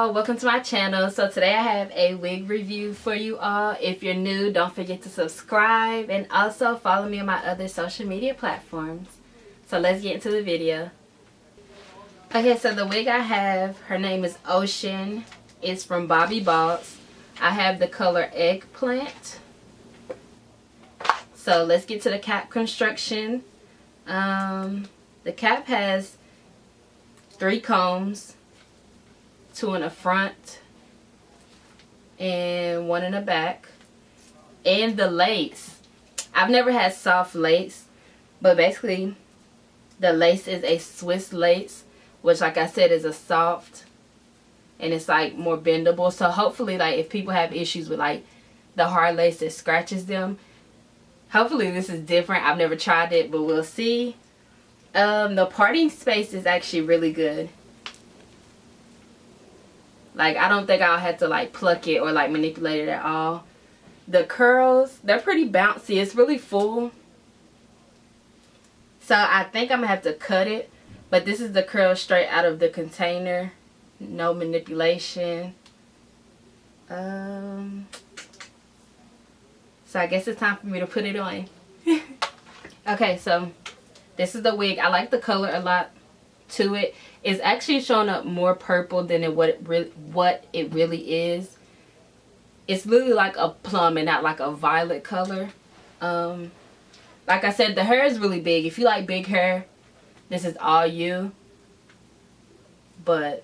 y'all, welcome to my channel. So today I have a wig review for you all. If you're new, don't forget to subscribe and also follow me on my other social media platforms. So let's get into the video. Okay, so the wig I have, her name is Ocean. It's from Bobbi Boss. I have the color Eggplant. So let's get to the cap construction. The cap has 3 combs, 2 in the front and 1 in the back. And the lace, I've never had soft lace, but basically the lace is a Swiss lace, which like I said is a soft and it's like more bendable. So hopefully, like if people have issues with like the hard lace that scratches them, hopefully this is different. I've never tried it, but we'll see. The parting space is actually really good. Like, I don't think I'll have to like pluck it or like manipulate it at all. The curls, they're pretty bouncy. It's really full. So I think I'm gonna have to cut it. But this is the curl straight out of the container. No manipulation. So I guess it's time for me to put it on. Okay, so this is the wig. I like the color a lot to it. It's actually showing up more purple than what it really is. It's literally like a plum and not like a violet color. Like I said, the hair is really big. If you like big hair, this is all you. But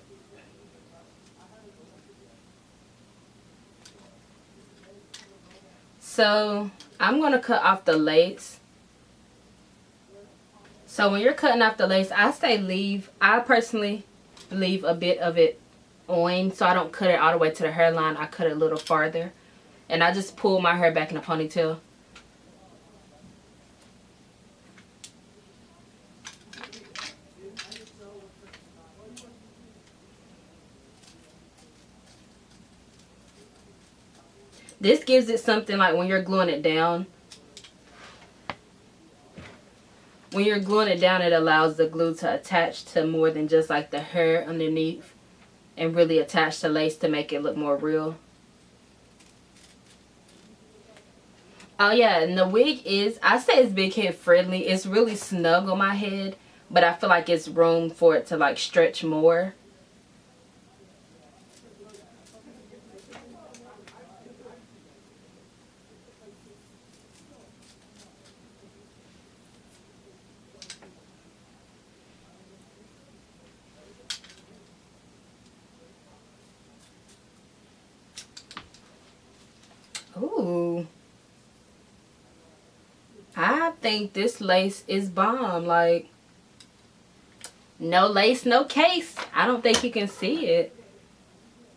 so I'm gonna cut off the lace. So when you're cutting off the lace, I personally leave a bit of it on, so I don't cut it all the way to the hairline. I cut it a little farther. And I just pull my hair back in a ponytail. This gives it something like when you're gluing it down. When you're gluing it down, it allows the glue to attach to more than just like the hair underneath and really attach the lace to make it look more real. Oh yeah, and the wig is, I say it's big head friendly. It's really snug on my head, but I feel like it's room for it to like stretch more. Ooh, I think this lace is bomb. Like, no lace, no case. I don't think you can see it.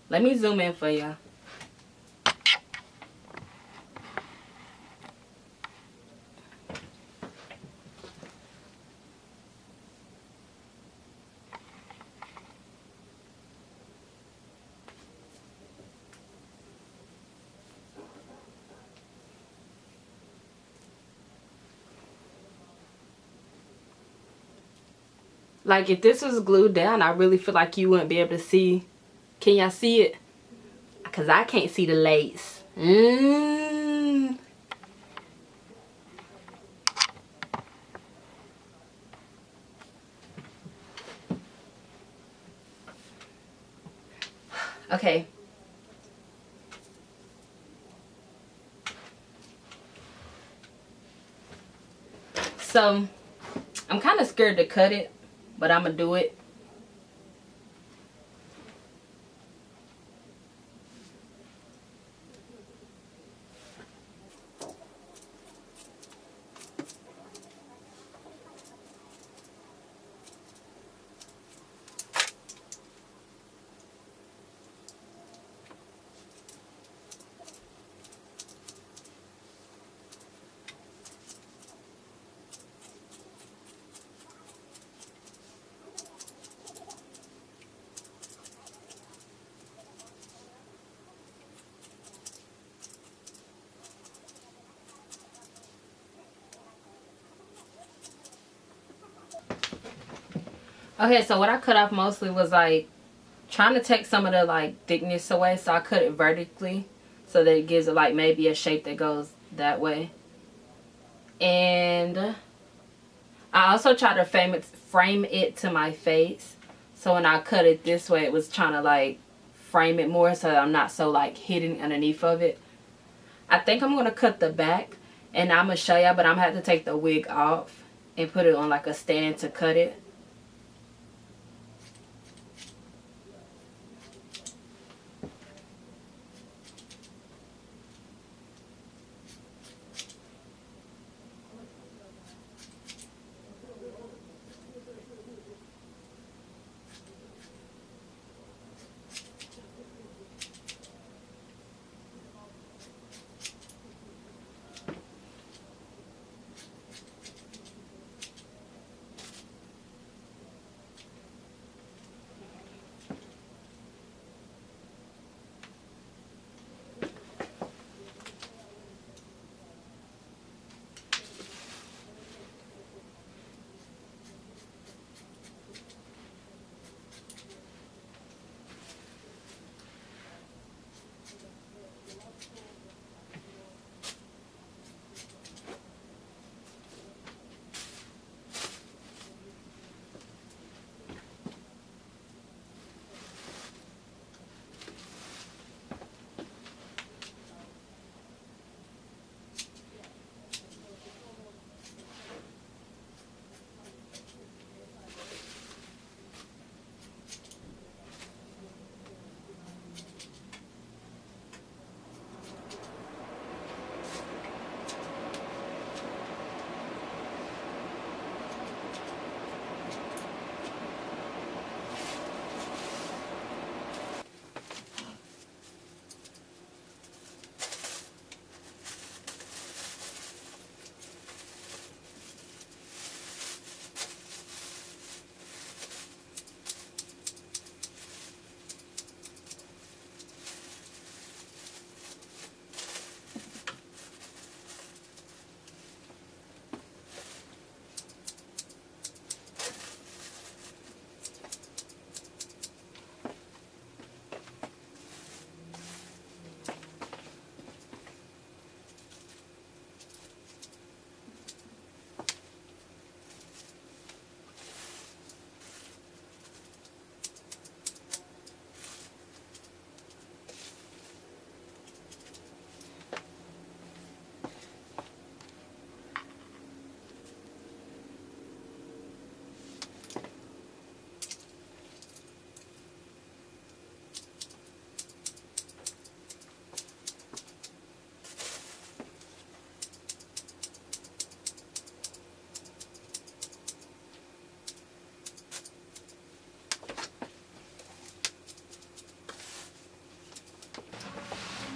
Let me zoom in for you. Like, if this was glued down, I really feel like you wouldn't be able to see. Can y'all see it? Because I can't see the lace. Okay. So, I'm kind of scared to cut it, but I'm going to do it. Okay, so what I cut off mostly was like trying to take some of the like thickness away, so I cut it vertically so that it gives it like maybe a shape that goes that way. And I also tried to frame it to my face, so when I cut it this way, it was trying to like frame it more so that I'm not so like hidden underneath of it. I think I'm going to cut the back, and I'm going to show y'all, but I'm going to have to take the wig off and put it on like a stand to cut it.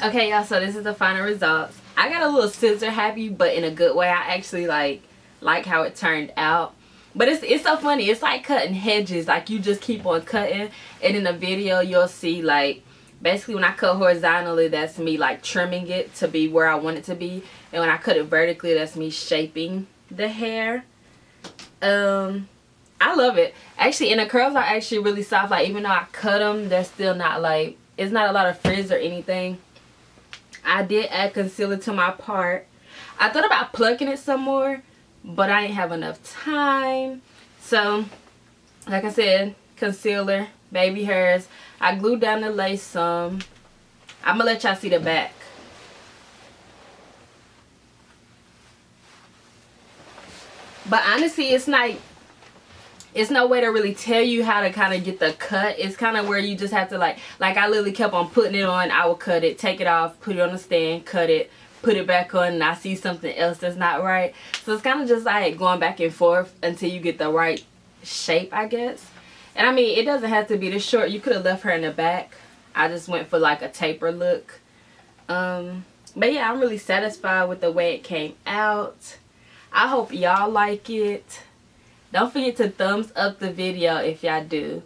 Okay, y'all, so this is the final results. I got a little scissor happy, but in a good way. I actually like how it turned out. But it's so funny. It's like cutting hedges. Like, you just keep on cutting, and in the video you'll see, like, basically when I cut horizontally, that's me like trimming it to be where I want it to be, and when I cut it vertically, that's me shaping the hair. I love it actually, and the curls are actually really soft. Like, even though I cut them, they're still not like, it's not a lot of frizz or anything. I did add concealer to my part. I thought about plucking it some more, but I didn't have enough time. So, like I said, concealer, baby hairs. I glued down the lace some. I'm gonna let y'all see the back. But honestly, it's no way to really tell you how to kind of get the cut. It's kind of where you just have to like I literally kept on putting it on. I would cut it, take it off, put it on the stand, cut it, put it back on, and I see something else that's not right. So it's kind of just like going back and forth until you get the right shape, I guess. And I mean, it doesn't have to be this short. You could have left her in the back. I just went for like a taper look. But yeah, I'm really satisfied with the way it came out. I hope y'all like it. Don't forget to thumbs up the video if y'all do,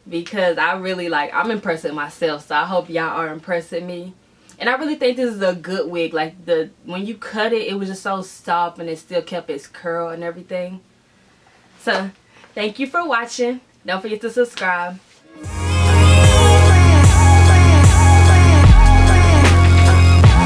because I really I'm impressed with myself, so I hope y'all are impressed with me. And I really think this is a good wig. Like, when you cut it, it was just so soft, and it still kept its curl and everything. So thank you for watching. Don't forget to subscribe.